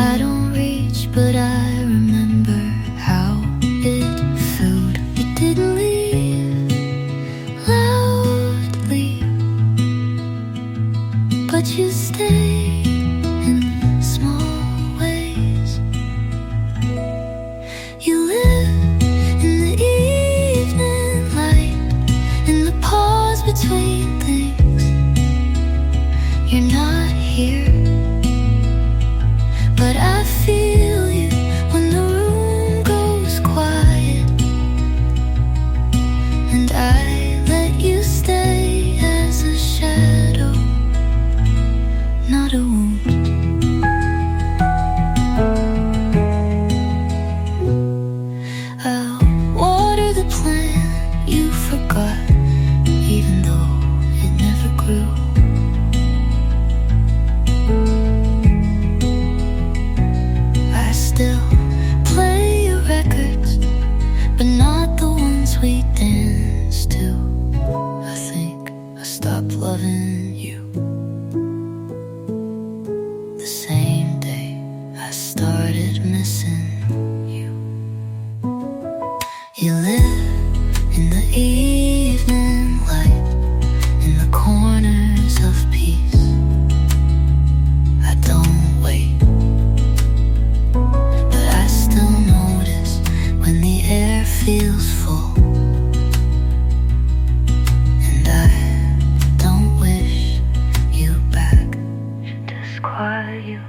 I don't reach, but I remember how it felt. You didn't leave loudly, but you stayed in small ways. You live in the evening light, in the pause between things. You're not here, but I feel you when the room goes quiet, and I let you stay as a shadow, not a wound. I'll water the plant you forgot, even though it never grew. I still play your records, but not the ones we danced to. I think I stopped loving you the same day I started missing you. You live in the evening light, in the corners of peace. I don't wait, but I still notice when the air feels full, and I don't wish you back. Just quiet you.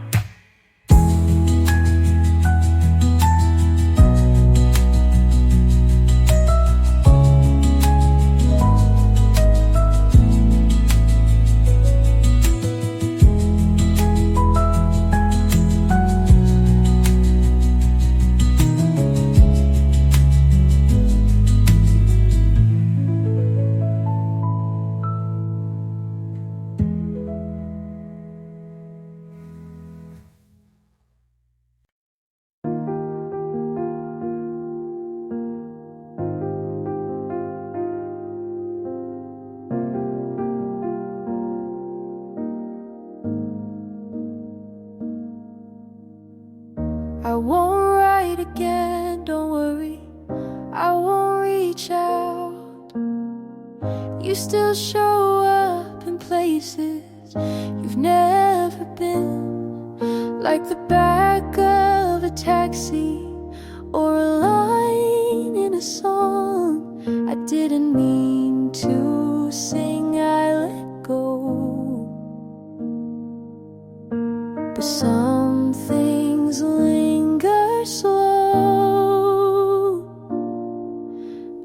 I won't write again, don't worry, I won't reach out. You still show up in places you've never been, like the back of a taxi or a line in a song I didn't mean to sing. I let go, but some things linger slow.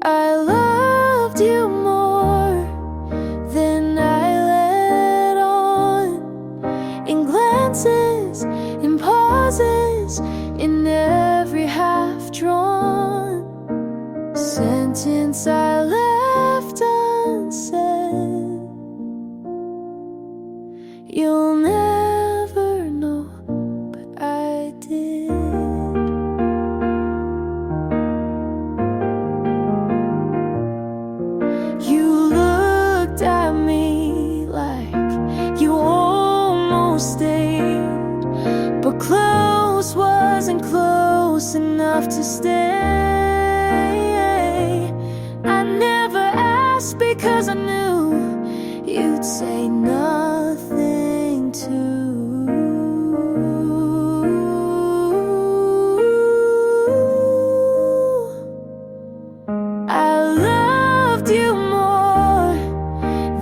I loved you more than I let on, in glances, in pauses, in every half-drawn sentence I left unsaid. You'll never know, but I did. You looked at me like you almost stayed, but close wasn't close enough to stay. I never asked because I knew you'd say nothing too. I loved you more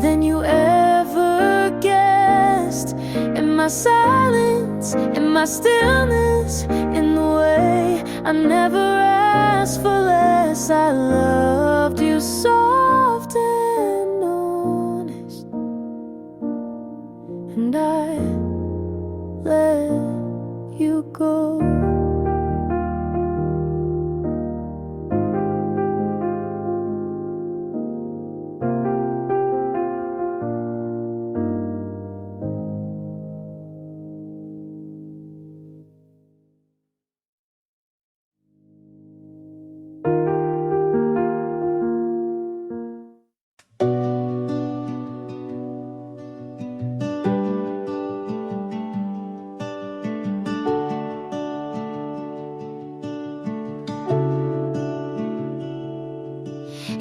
than you ever guessed, in my silence, in my stillness, in the way I never asked for less. I loved you soft and honest, and I let you go.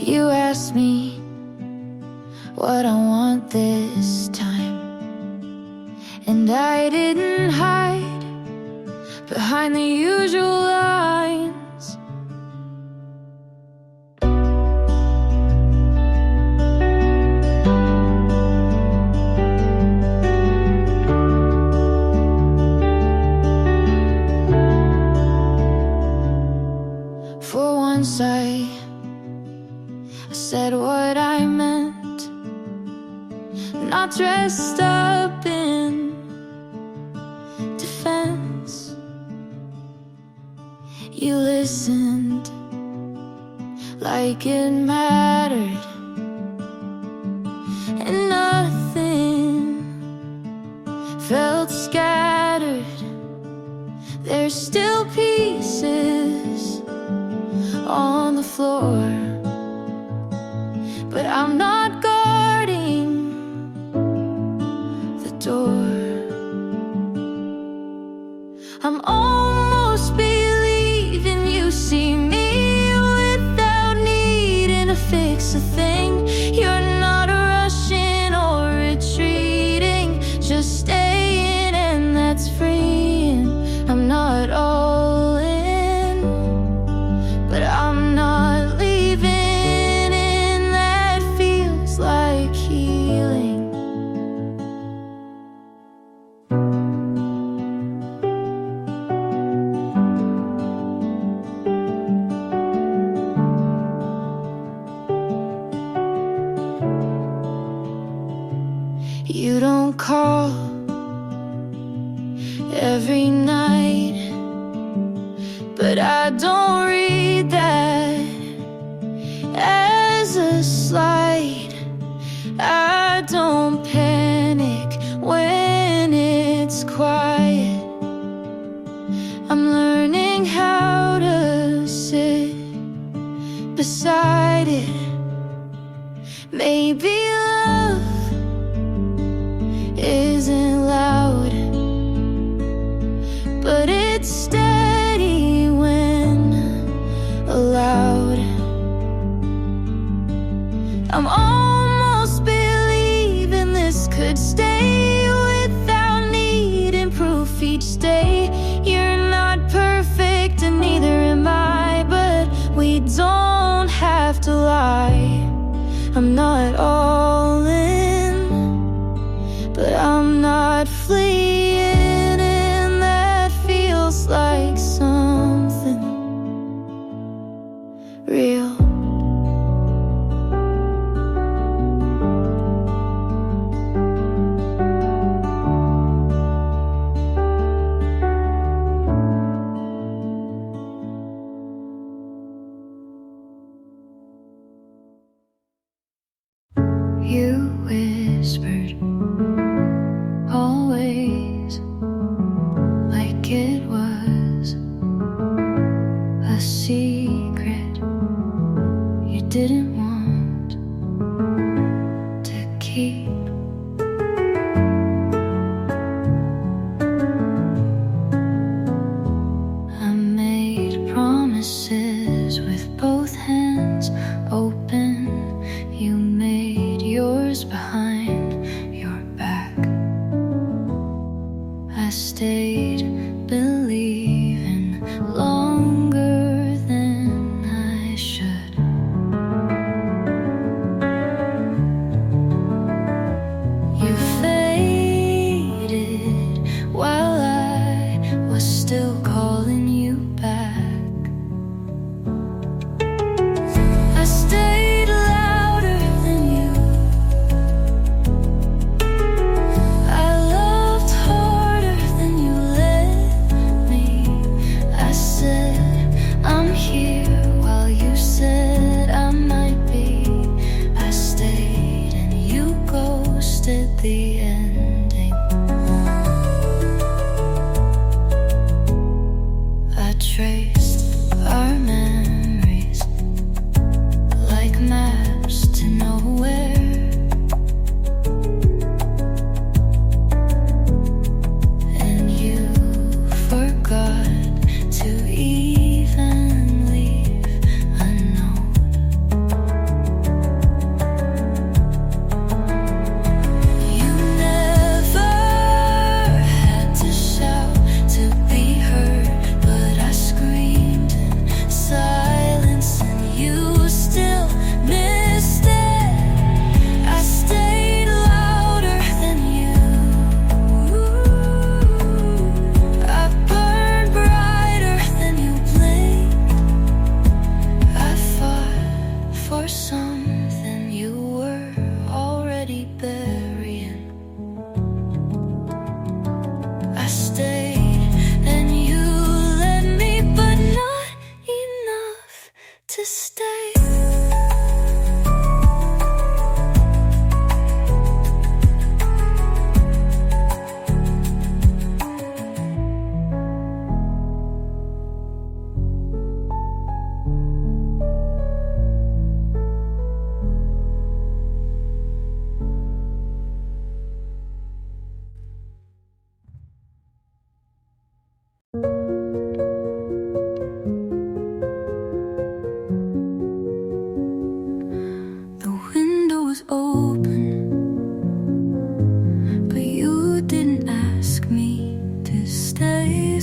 You asked me what I want this time, and I didn't hide behind the usual lines. For once I said what I meant, not dressed up in defense. You listened like it mattered, and nothing felt scattered. There's still pieces on the floor, but I'm not guarding the door. I'm almost believing you see me without needing to fix a thing. You're not rushing or retreating, just staying, and that's freeing. I'm not all in, but I'm not leaving, and that feels like healing. You don't call every night, but I don't read that as a slight. I don't panic when it's quiet. I'm learning how to sit beside it. Maybe love isn't loud, but it's steady when allowed. I'm almost believing this could stay without needing proof each day. You're not perfect and neither am I, but we don't have to lie. I'm not all in, but I'm not fleeing, and that feels like something real. You whispered always, like it was a secret you didn't want to keep. I made promises with both hands open. You made yours behind your back. I stayed believing longer than I should. You faded while I was still calling you back. I stayed louder than you. I loved harder than you let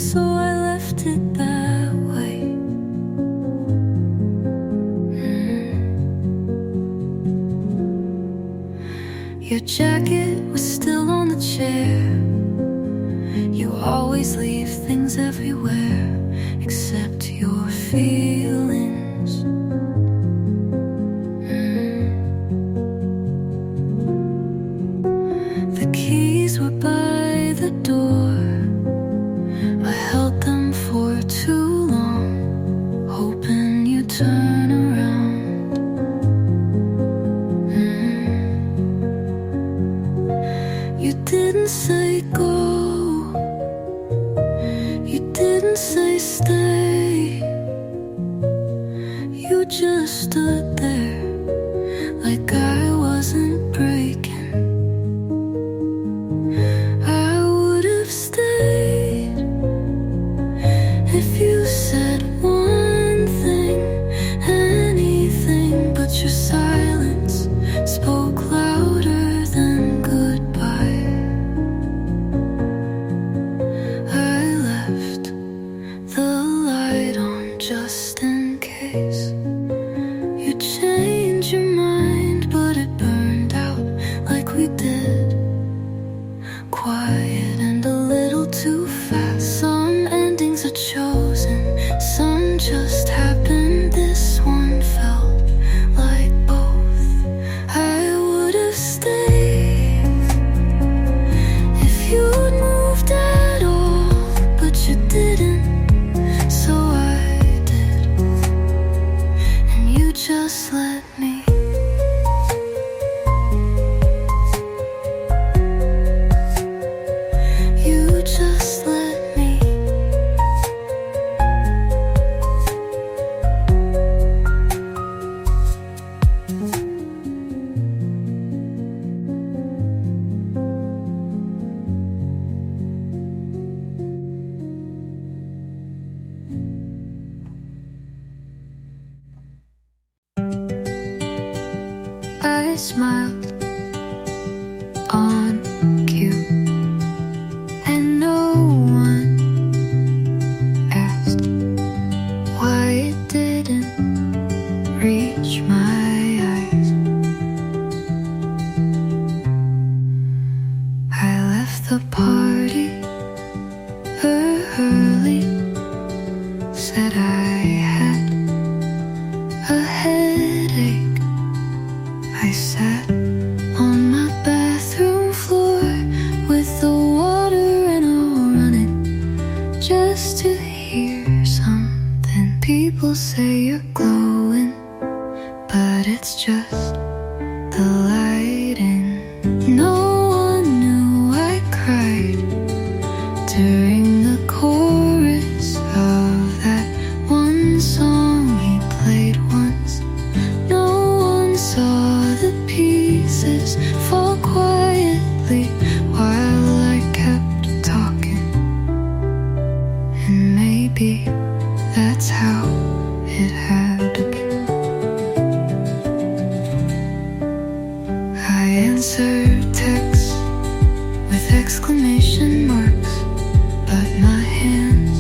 so I left it that way. Your jacket was still on the chair. You always leave things everywhere except your feelings. The keys were by the door. I held them for too long, hoping you'd turn around. You didn't say go, you didn't say stay. You just stood there like I wasn't breaking. I would have stayed if you said one thing, anything, but your silence spoke louder than goodbye. I left the light on just in case you change your mind, but it burned out like we did. Quiet and a little too fast. Some endings are chosen, some just happened. This one felt like both. I would have stayed if you'd moved at all, but you didn't, so I did, and you just let me. You just let me. I smiled on cue, and no one asked why it didn't reach my eyes. I left the party early, said I had a headache. I sat on my bathroom floor with the water and all running, just to hear something. People say you're glowing, but it's just the lighting. No one knew I cried during the chorus of that one song he played once. No one saw the pieces fall quietly while I kept talking. And maybe that's how it had to be. I answered texts with exclamation marks, but my hands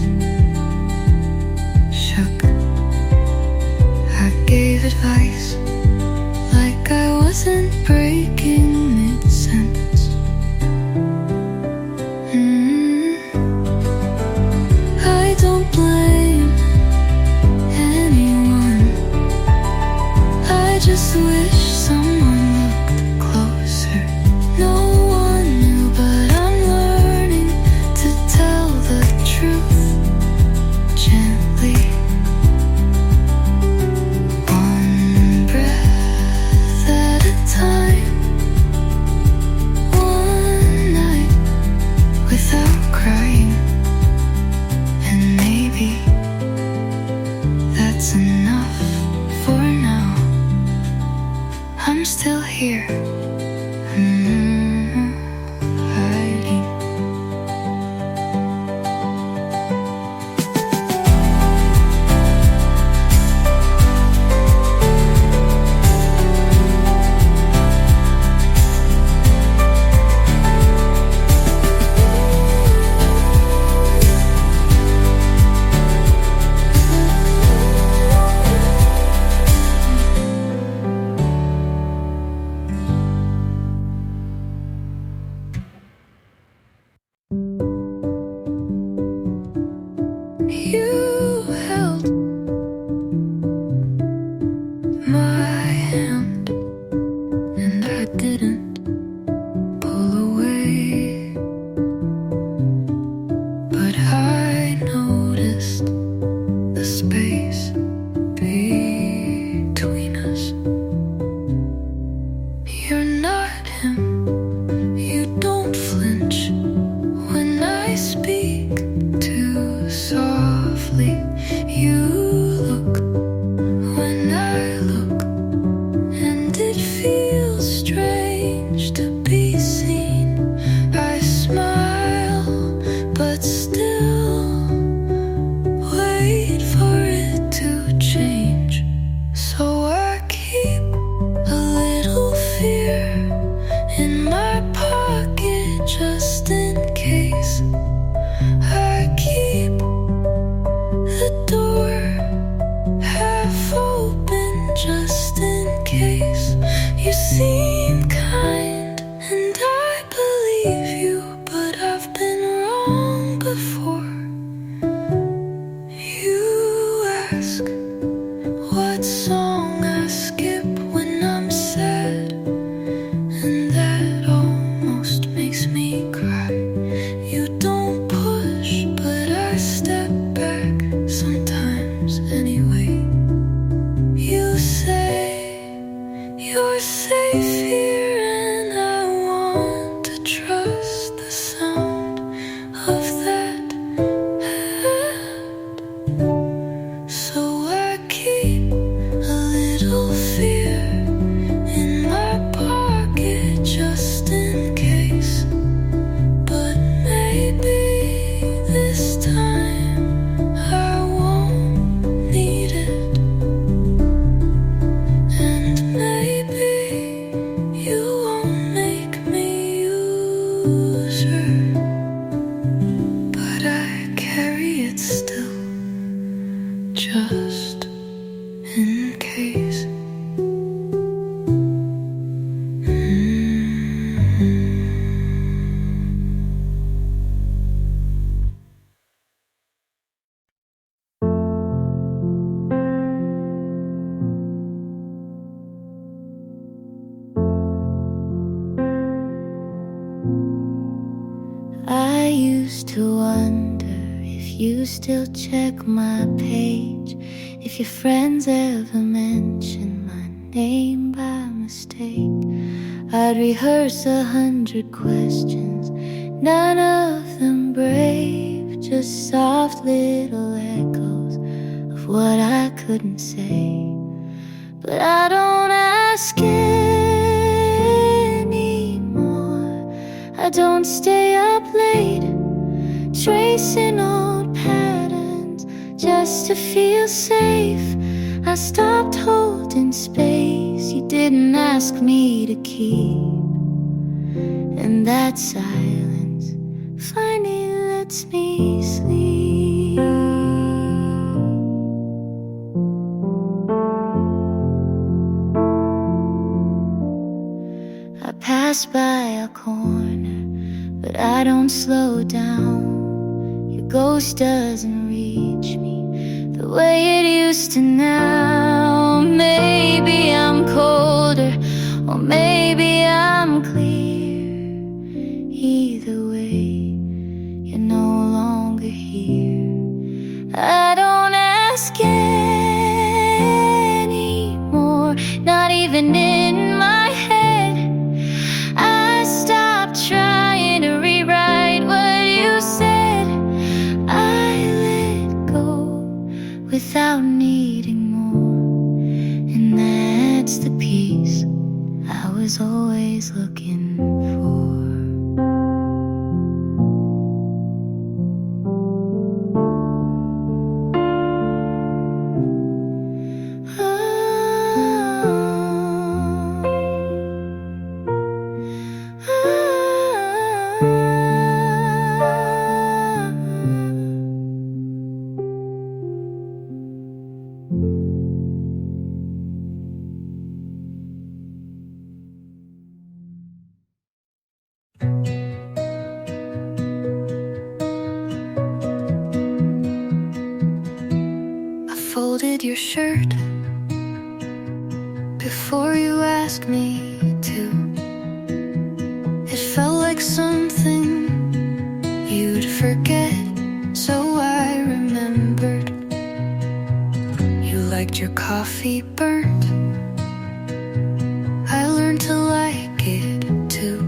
shook. I gave advice like I wasn't breaking mid-sentence. I don't blame anyone. I just wish someone looked closer. No one knew, but I'm learning to tell the truth gently. One breath at a time, one night without crying. And maybe that's enough for now. I'm still here, hiding. You held my hand, and I didn't pull away, but I noticed the space between us. You're not him, you don't flinch when I speak too softly. You look when I look, and it feels strange to be seen. I smile, but still wait for it to change. So I keep a little fear in my pocket just in case. I keep the door half open just in case. You seem kind and I believe you, but I've been wrong before. You ask what song I skip when I'm sad, and that almost makes me cry. You don't push, but I step back sometimes anyway. You say you're safe here, and I want to trust the sound of that hand. So I keep a little fear in my pocket just in case. But maybe this time I won't need it, and maybe you won't make me use her, but I carry it still just in case. I used to wonder if you still check my page, if your friends ever mention my name by mistake. I'd rehearse 100 questions, none of them brave, just soft little echoes of what I couldn't say. But I don't ask anymore. I don't stay up late tracing old patterns just to feel safe. I stopped holding space you didn't ask me to keep, and that silence finally lets me sleep. I pass by a corner, but I don't slow down. Your ghost doesn't reach me the way it used to now. Maybe I'm colder, or maybe I'm clear. Either way, you're no longer here. I don't ask anymore, not even in my head. I stopped trying to rewrite what you said. I let go without needing more, and that's the peace I was always looking for. undid your shirt before you asked me to. It felt like something you'd forget, so I remembered. You liked your coffee burnt. I learned to like it too.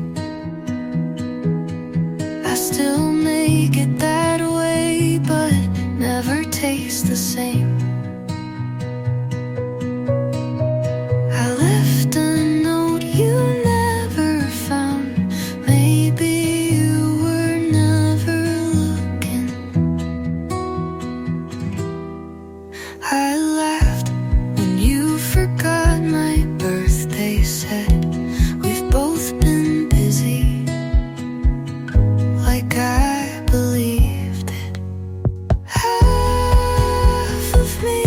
I still make it that way, but never tastes the same. I left a note you never found. Maybe you were never looking. I laughed when you forgot my birthday. Said we've both been busy, like I believed it. Half of me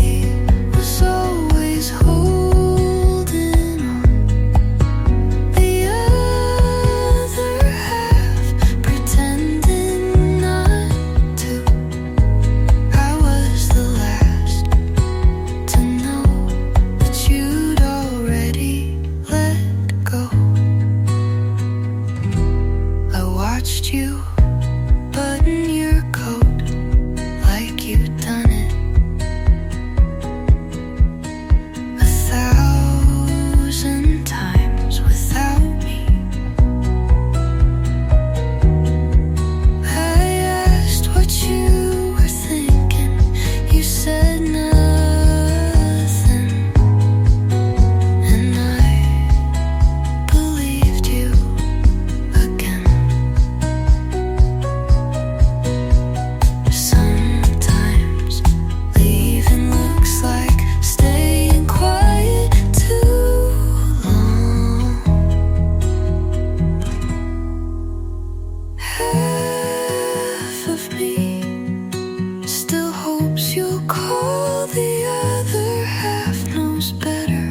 was always holding on, the other half pretending not to. I was the last to know that you'd already let go. I watched you button your coat like you'd done it 1,000 times without me. I asked what you were thinking. You said nothing, and I believed you again. Sometimes leaving looks like staying quiet too long. Half of me still hopes you'll call, the other half knows better.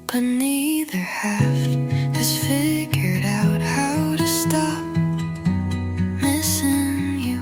But neither half has figured out how to stop missing you.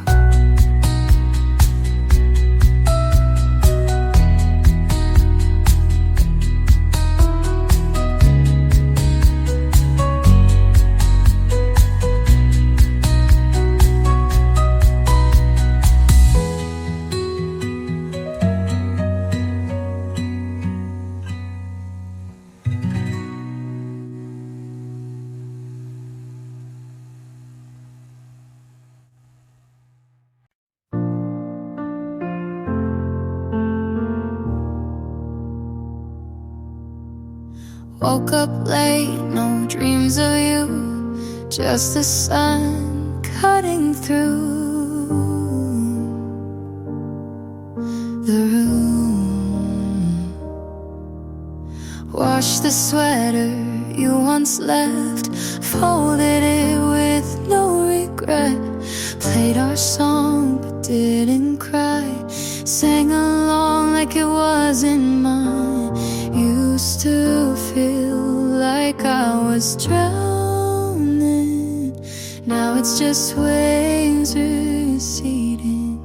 Woke up late, no dreams of you, just the sun cutting through the room. Washed the sweater you once left, folded it with no regret. Played our song but didn't cry, sang along like it wasn't mine. Used to feel like I was drowning, now it's just waves receding.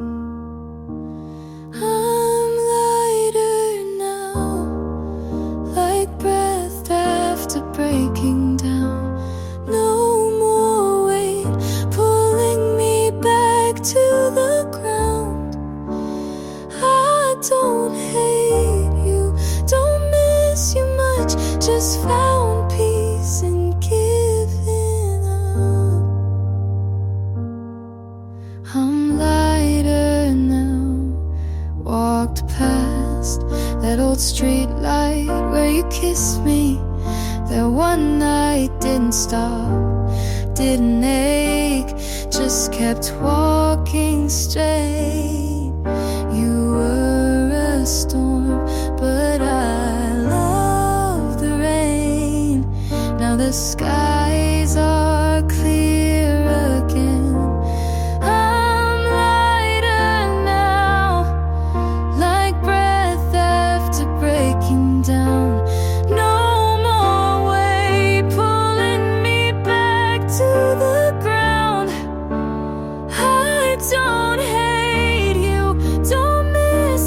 I'm lighter now, like breath after breaking down. No more weight pulling me back to the ground. I don't hate you, don't miss you much, just found peace in giving up. I'm lighter now, walked past that old street light where you kissed me. That one night didn't stop, didn't ache, just kept walking straight. You were a storm, but I love the rain. Now the skies are clear again. I'm lighter now, like breath after breaking down. No more weight pulling me back to the ground. I don't hate you, don't miss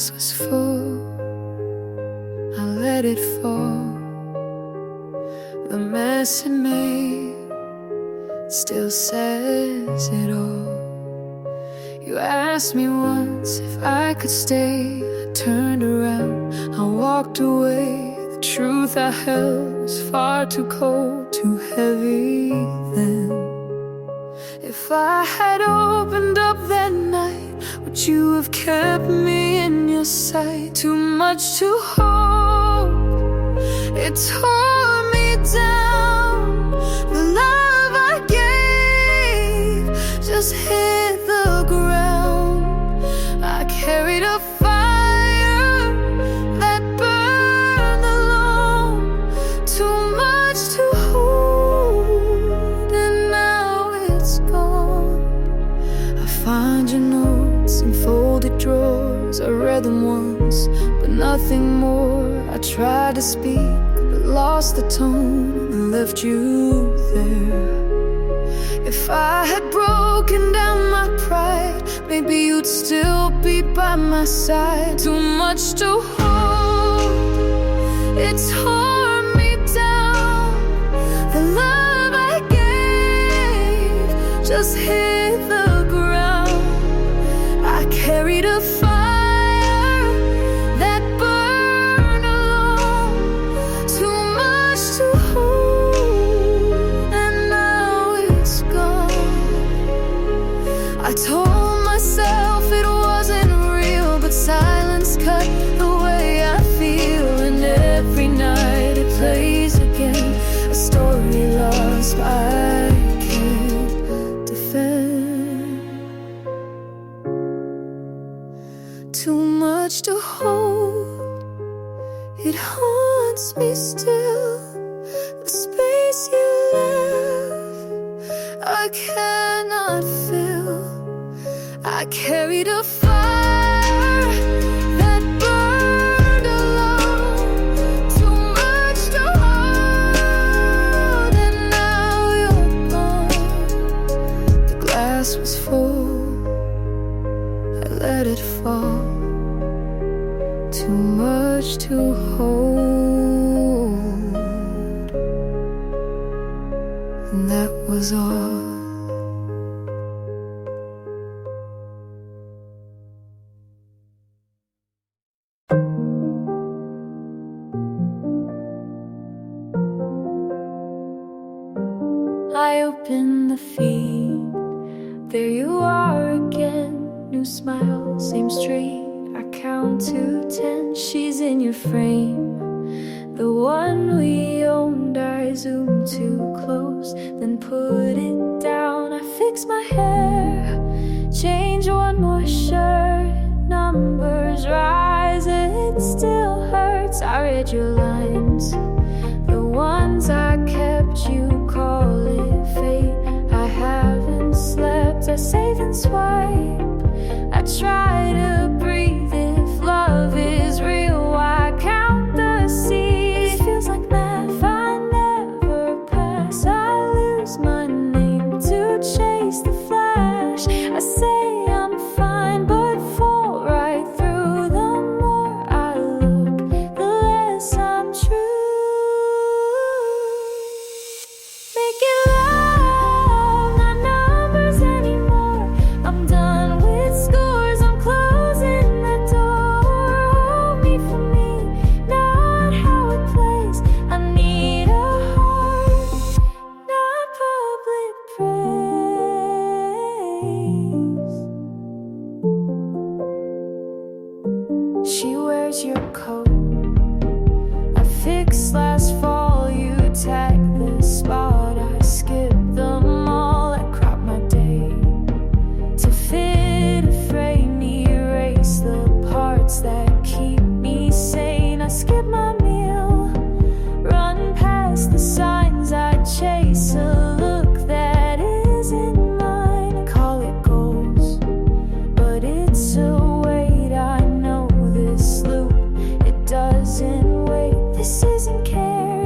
glass was full, I let it fall. The mess it made still says it all. You asked me once if I could stay. I turned around, I walked away. The truth I held was far too cold, too heavy then. If I had opened up that night, would you have kept me in your sight? Too much to hold, it tore me down. The love I gave just hit the ground. I carried a fire that burned alone. Too much to hold, and now it's gone. I find your notes in folded drawers. I read them once, but nothing more. I tried to speak, but lost the tone and left you there. If I had broken down my pride, maybe you'd still be by my side. Too much to hold, it tore me down. The love I gave just hit the ground. I carried a fire that burned alone. Too much to hold, and now it's gone. I told myself it wasn't real, but silence cut the way I feel. And every night it plays again, a story lost I can't defend. Too much to hold, it haunts me still. The space you left, I cannot fill. I carried a fire that burned alone. Too much to hold, and now you're gone. The glass was full, I let it fall. Too much to hold, and that was all. I open the feed, there you are again. New smile, same street. I count to 10, she's in your frame. The one we owned, I zoom too close, then put it down. I fix my hair, change one more shirt. Numbers rise, it still hurts. I read your lines, the ones I kept, you call it fate. I haven't slept, I save and swipe. I try to breathe. If love is real, I count the seas. It feels like math, I never pass. I lose my name to chase the flash. I say I'm fine, but fall right through. The more I look, the less I'm true. Making love, not numbers anymore. I'm done with scores, I'm closing the door. Hold me for me, not how it plays. I need a heart, not public praise. She wears your coat, I fixed last fall. You tagged the spot, I skipped them all. I crop my day to fit a frame, erase the parts that keep me sane. I skip my meal, run past the signs. I chase a look that isn't mine. I call it goals, but it's a weight. I know this loop, it doesn't wait. This isn't care,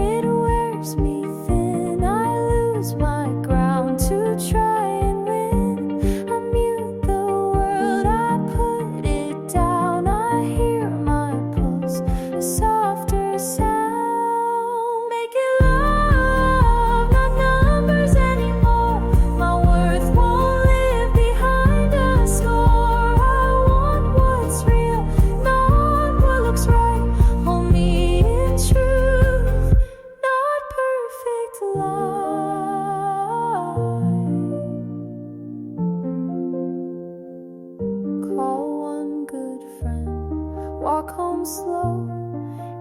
home slow,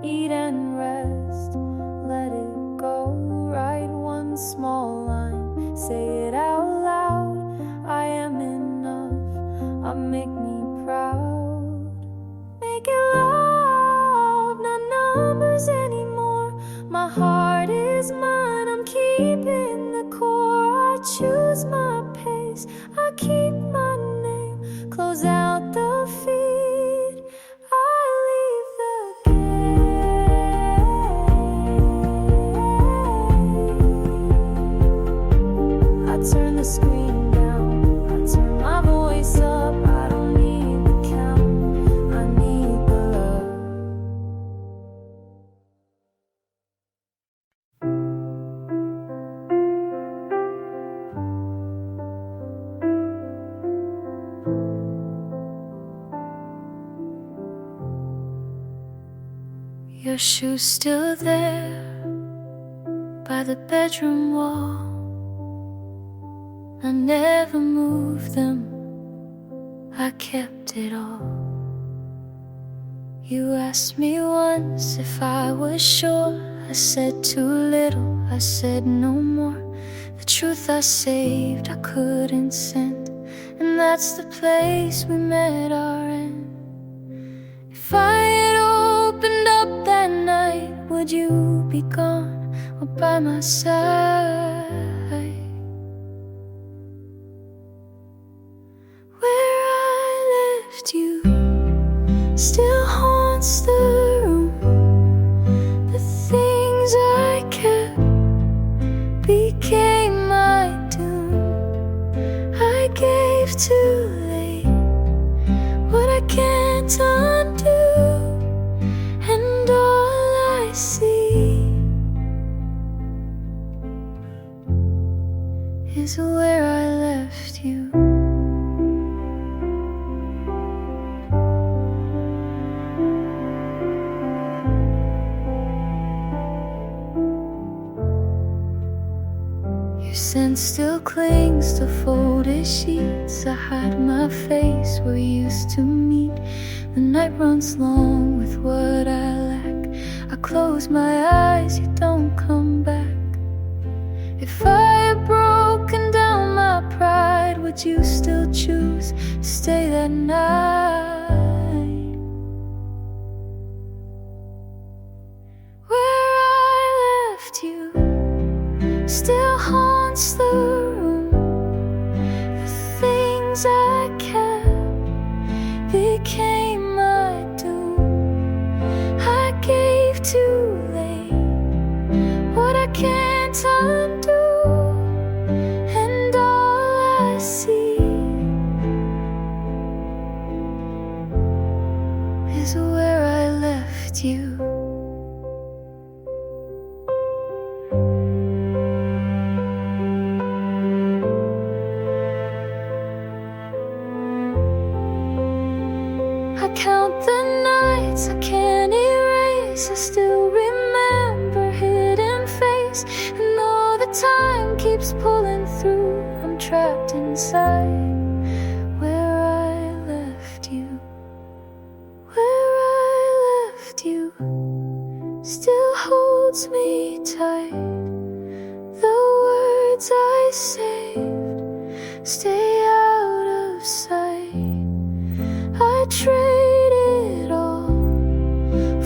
eat and rest, let it go. Write one small line, say it out loud. I am enough, make me proud. Make it love, not numbers anymore. My heart is mine, I'm keeping the core. I choose my pace, I keep my name. Close out the feed, I leave the gate. I turn the screen down, I turn my voice up. I don't need the count, I need the love. Your shoes still there by the bedroom wall. I never moved them, I kept it all. You asked me once if I was sure. I said too little, I said no more. The truth I saved, I couldn't send, and that's the place we met our end. If I had opened up that night, would you be gone or by my side? Where I left you still haunts the room. The things I kept became my doom. I gave too late what I can't undo, and all I see is where I left you. Your scent still clings to folded sheets. I hide my face where we used to meet. The night runs long with what I lack. I close my eyes, you don't come back. If I had broken down my pride, would you still choose to stay that night? Where I left you still haunts the room. The things I kept became my doom. I gave too late what I can't undo, and all I see is where I left you. I count the nights I can't erase. I still remember hidden face, and all the time keeps pulling through. I'm trapped inside where I left you. Where I left you still holds me tight. The words I saved stay out of sight. I trade it all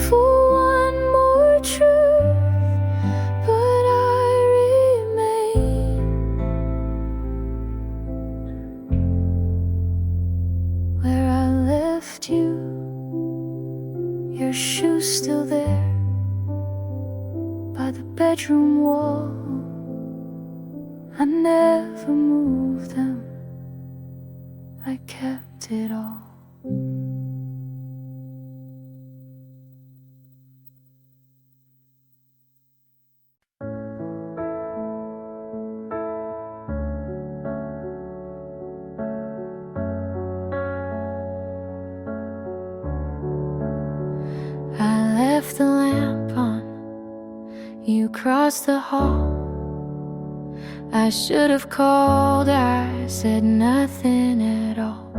for one more truth, but I remain where I left you. Your shoes still there by the bedroom wall. I never moved them, I kept it all. I left the lamp on, you crossed the hall. I should have called, I said nothing at all.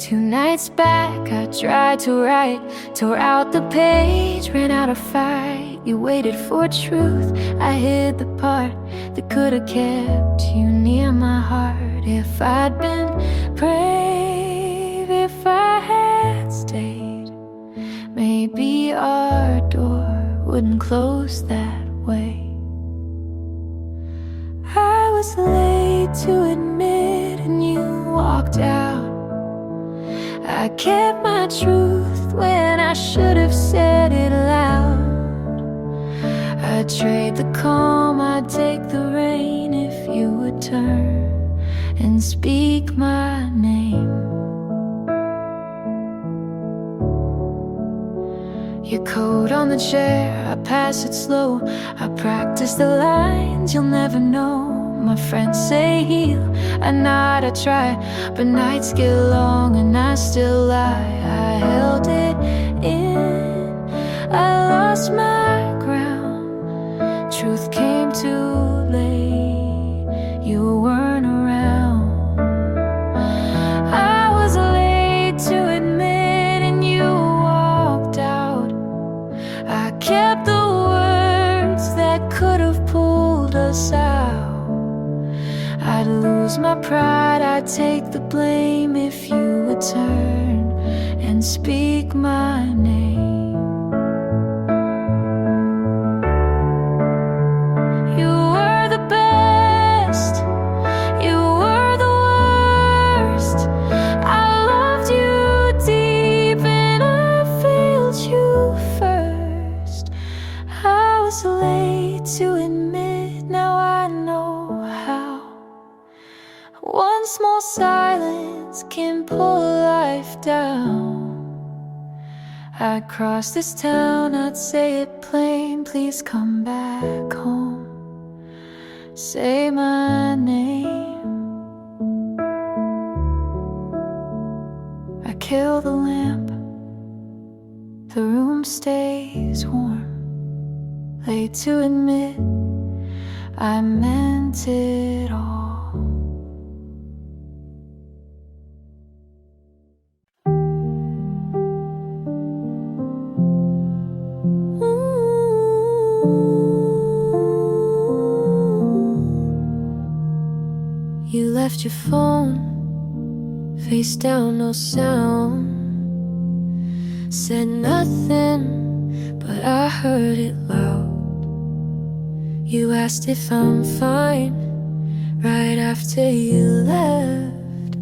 2 nights back, I tried to write, tore out the page, ran out of fight. You waited for truth, I hid the part that could've kept you near my heart. If I'd been brave, if I had stayed, maybe our door wouldn't close that way. I was late to admit and you walked out. I kept my truth when I should have said it loud. I'd trade the calm, I'd take the rain if you would turn and speak my name. Your coat on the chair, I pass it slow. I practice the lines you'll never know. My friends say heal, I nod, I try, but nights get long and I still lie. I held it in, I lost my ground. Truth came too late, you weren't around. I was late to admit and you walked out. I kept the words that could have pulled us out. I'd lose my pride, I'd take the blame if you would turn and speak my name. You were the best, you were the worst. I loved you deep and I failed you first. I was late to admit, now I know how. One small silence can pull life down. I'd cross this town, I'd say it plain, please come back home. Say my name. I kill the lamp, the room stays warm. Late to admit, I meant it all. You left your phone face down, no sound. Said nothing, but I heard it loud. You asked if I'm fine right after you left.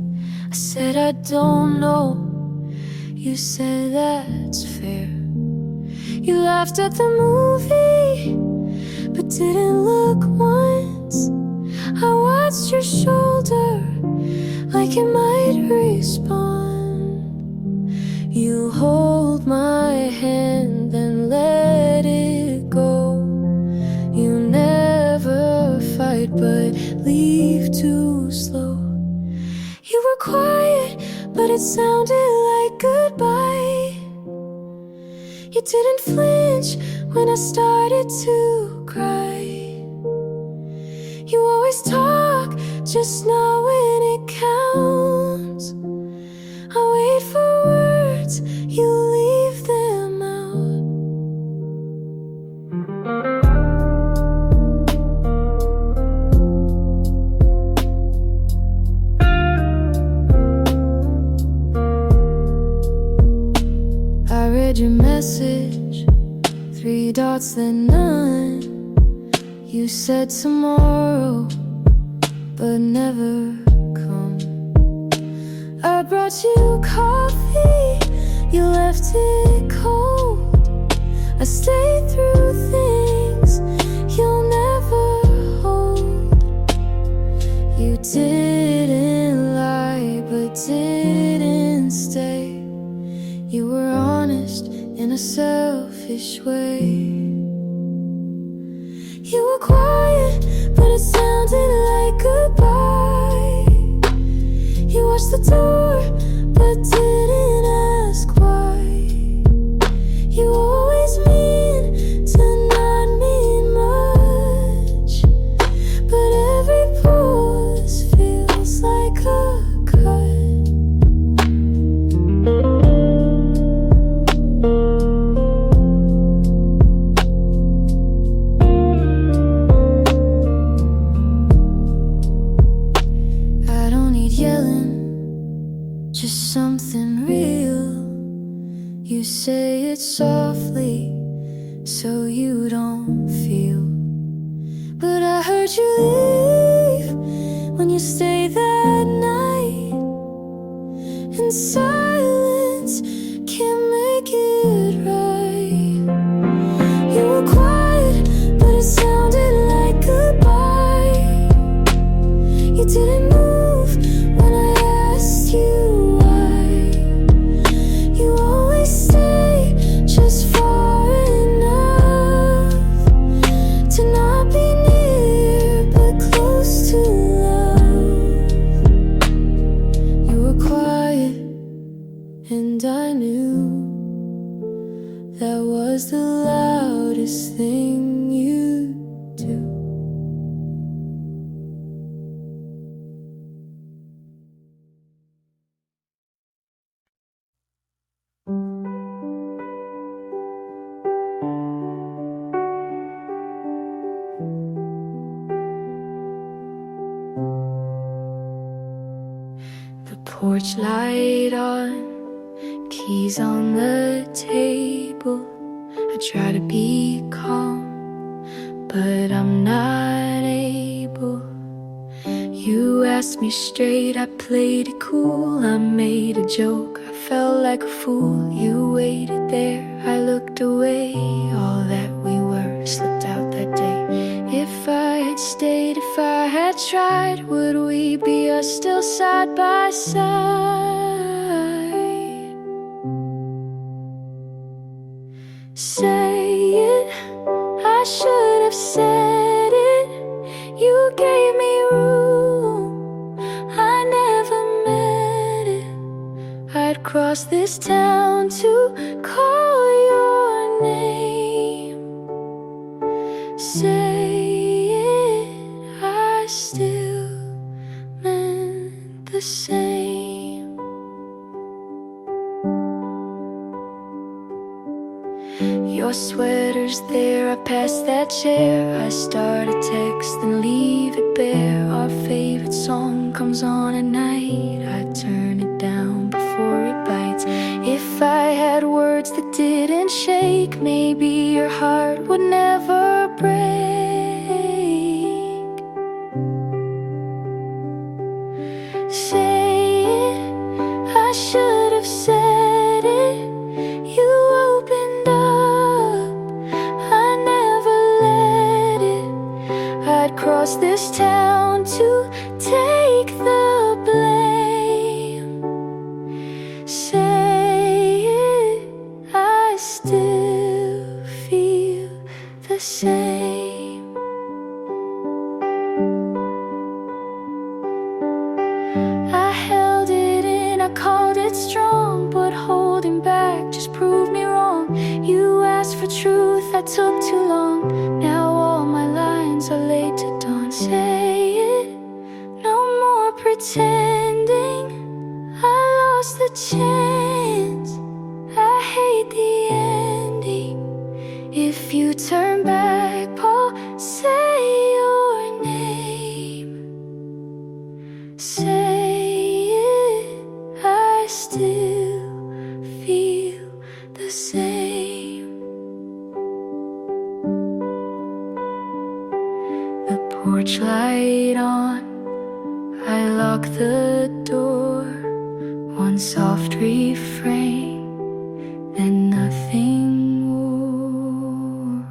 I said I don't know. You said that's fair. You laughed at the movie, but didn't look once. I watched your shoulder like it might respond. You hold my hand and let it go. You never fight but leave too slow. You were quiet but it sounded like goodbye. You didn't flinch when I started to cry. You always talk, just not when it counts. I wait for words, you leave them out. I read your message, 3 dots then none. You said tomorrow, but never come. I brought you coffee, you left it cold. I stayed through things you'll never hold. You didn't lie, but didn't stay. You were honest in a selfish way. You were quiet, but it sounded like goodbye. You watched the door, but didn't ask why. You always mean to not mean much, but every pause feels like a cut. say it softly so you don't feel. But I heard you leave when you stayed that night, and silence can't make it right. You were quiet, but it sounded like goodbye. You didn't move when I asked you why. You always stay just far enough to not be near, but close to love. You were quiet, and I knew that was the loudest thing you do. The porch light on, keys on the table. I try to be calm, but I'm not able. You asked me straight, I played it cool. I made a joke, I felt like a fool. You waited there, I looked away. All that we were slipped out that day. If I had stayed, if I had tried, would we be us still side by side? Say it, I should have said it. You gave me room, I never meant it. I'd cross this town to call your name. Say it, I still meant the same. Your sweater's there, I pass that chair. I start a text and leave it bare. Our favorite song comes on at night. I turn it down before it bites. If I had words that didn't shake, maybe your heart would never break. Say it, I should have said it. You opened up, I never let it. I'd cross this town to take the blame. Say it, I still feel the same. I held it in, I called it strong, but holding back just proved me wrong. You asked for truth, I took too long. Now all my lines are laid to dawn. Say it, no more pretending I lost the chance. I hate the ending. If you turn back, Paul, say your name. Say it, I still feel the same. The porch light on, I lock the door. One soft refrain, then nothing more.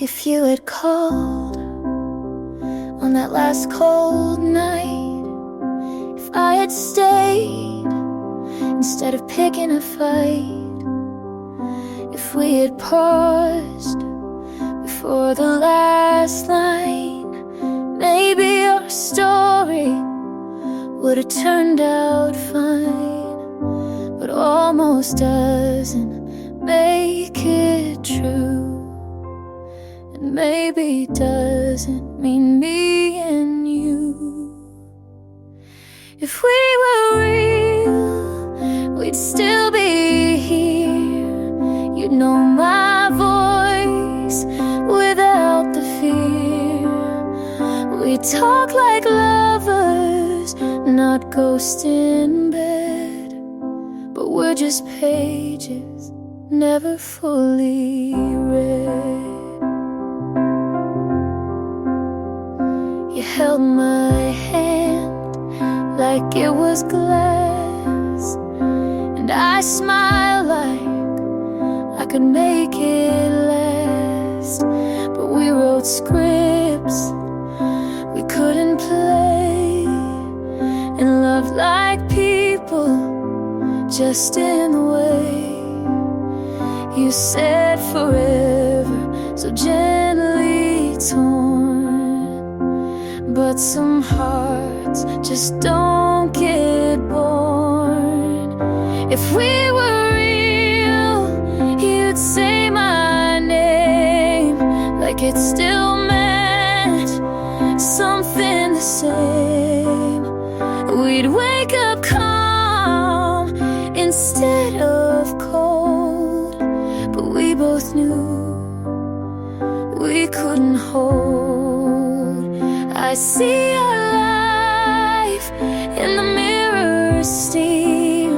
If you had called on that last cold night, if I had stayed instead of picking a fight, if we had paused before the last line, maybe our story would have turned out fine. But almost doesn't make it true, and maybe doesn't mean me and you. If we were real, we'd still be here. talk like lovers, not ghosts in bed, but we're just pages never fully read. You held my hand like it was glass, and I smiled like I could make it last. But we wrote scripts we couldn't play, and loved like people, just in the way you said forever, so gently torn. But some hearts just don't get born. If we were real, you'd say my name like it still meant something the same. We'd wake up calm instead of cold, but we both knew we couldn't hold. I see our life in the mirror steam,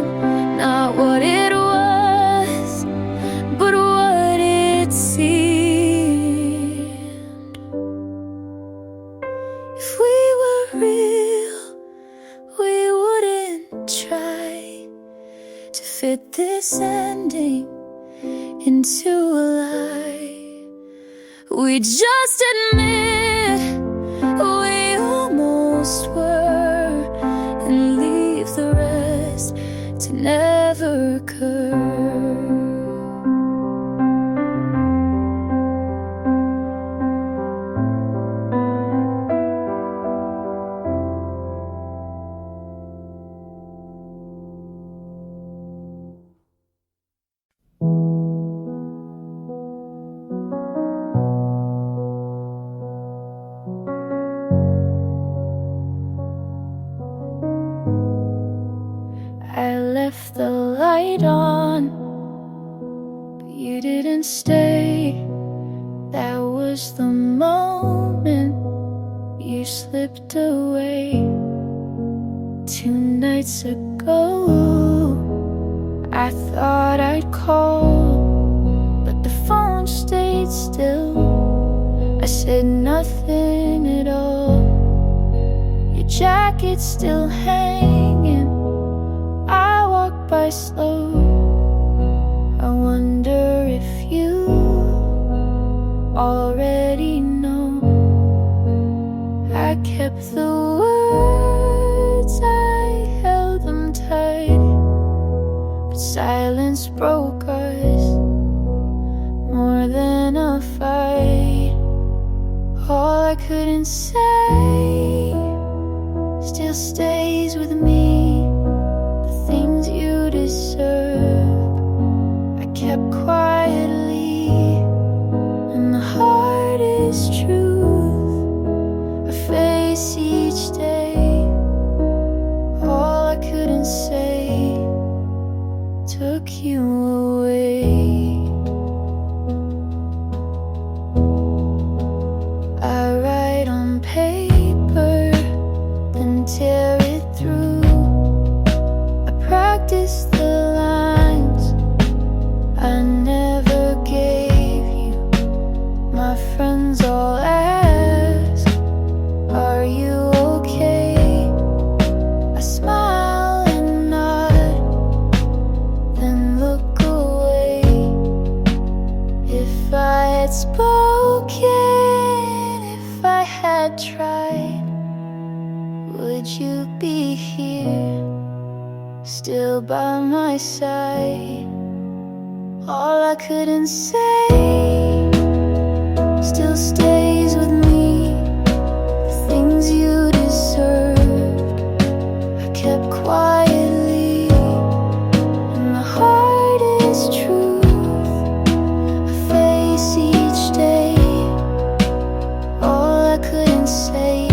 not what it was, but what it seemed. If we were real, we wouldn't try to fit this ending into a lie. We just admit we almost were, and leave the rest to never occur. I left the light on, but you didn't stay. That was the moment you slipped away. 2 nights ago, I thought I'd call, but the phone stayed still. I said nothing at all. Your jacket's still hanging, I walk by slow. I wonder if you already know. I kept the words, I held them tight, but silence broke us more than a fight. All I couldn't say still stays with me. Things you deserve, I kept quietly, and the hardest truth I face each day. All I couldn't say took you away. I write on paper, then tear it through. Practice the lines I never gave you. My friends all ask, are you okay? I smile and nod, then look away. If I had spoken, if I had tried, would you be here, still by my side? All I couldn't say still stays with me. The things you deserve, I kept quietly, and the hardest truth I face each day. All I couldn't say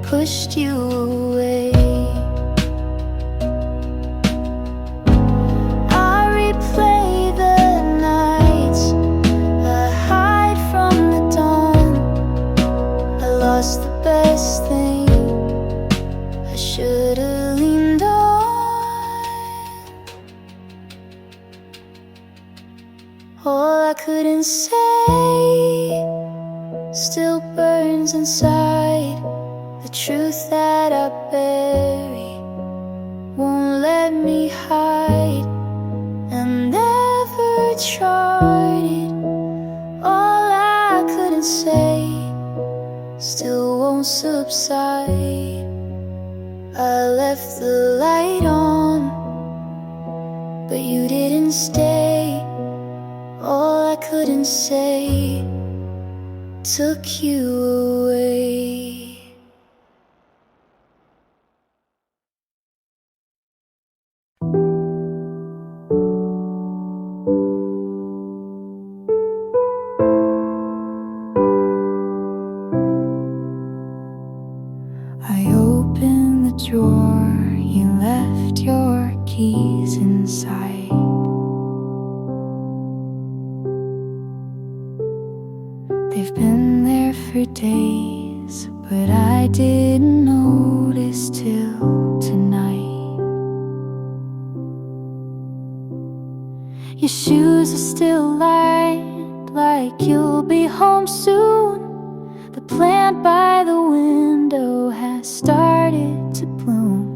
pushed you away. Play the nights I hide from All I couldn't say still burns inside. The truth that I bury won't let me hide. And never tried it. All I couldn't say still won't subside. I left the light on, but you didn't stay. All I couldn't say took you away. I opened the drawer, you left your keys inside. They've been there for days, but I didn't notice till tonight. Your shoes are still lined, like you'll be home soon. The plant by the window has started to bloom.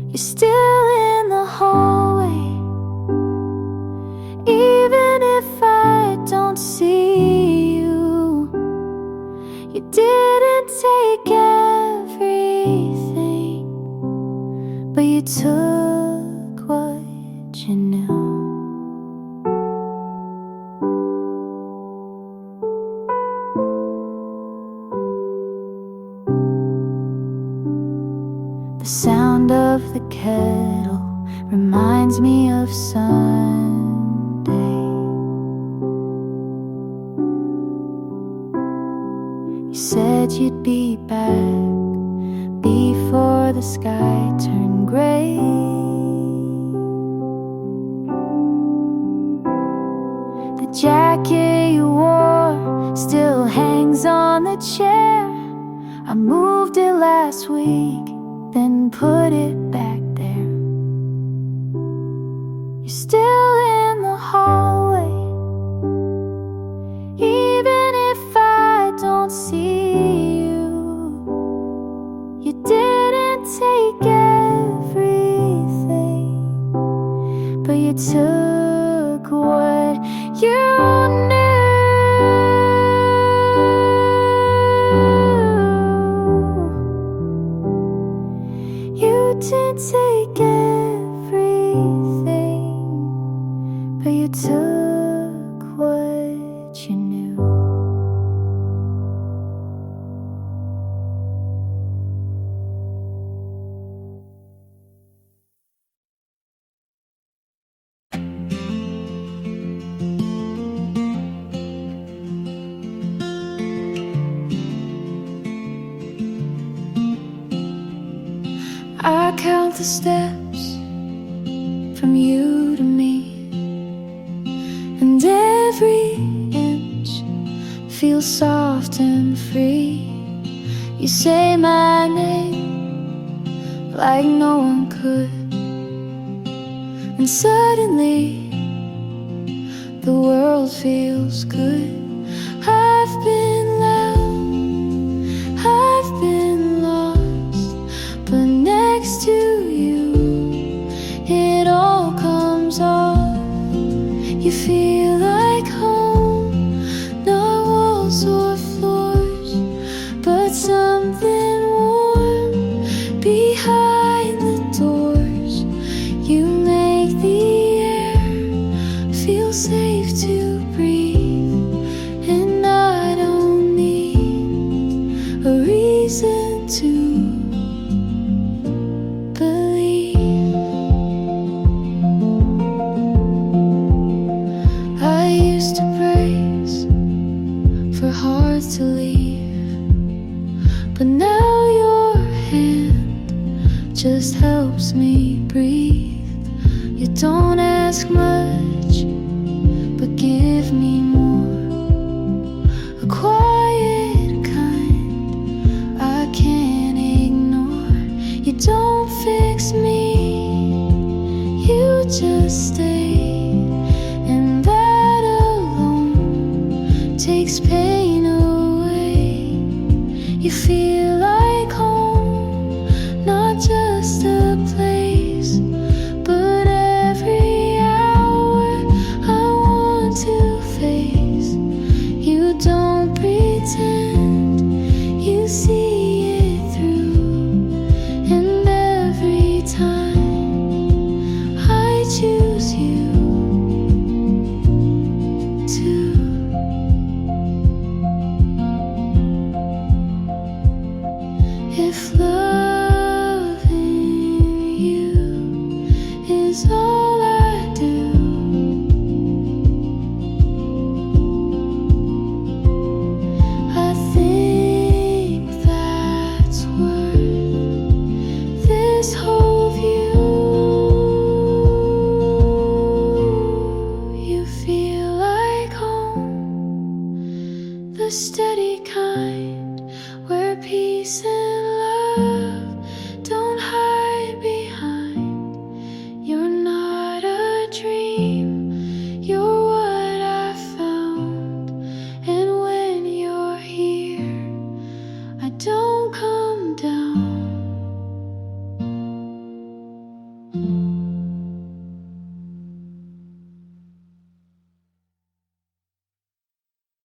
You're still in the hallway, even if I don't see you. You didn't take everything, but you took what you knew. The sound of the kettle reminds me of Sunday. You said you'd be back before the sky turned gray. The jacket you wore still hangs on the chair. I moved it last week, then put it back there. You're still in the hallway, even if I don't see you. You didn't take everything, but you took what you knew. You didn't take everything, but you took what you knew. I count the steps from you to me, and every inch feels soft and free. You say my name like no one could, and suddenly the world feels good. I've been loud, I've been lost, but next to you it all comes off. You feel like home, not walls or floors, but something warm behind the doors. You make the air feel safe to breathe, and I don't need a reason to believe. I used to brace for hearts to leave, but now your hand just helps me breathe. You don't ask much, but give me more. A quiet kind I can't ignore. You don't fix me, you just stay pieces.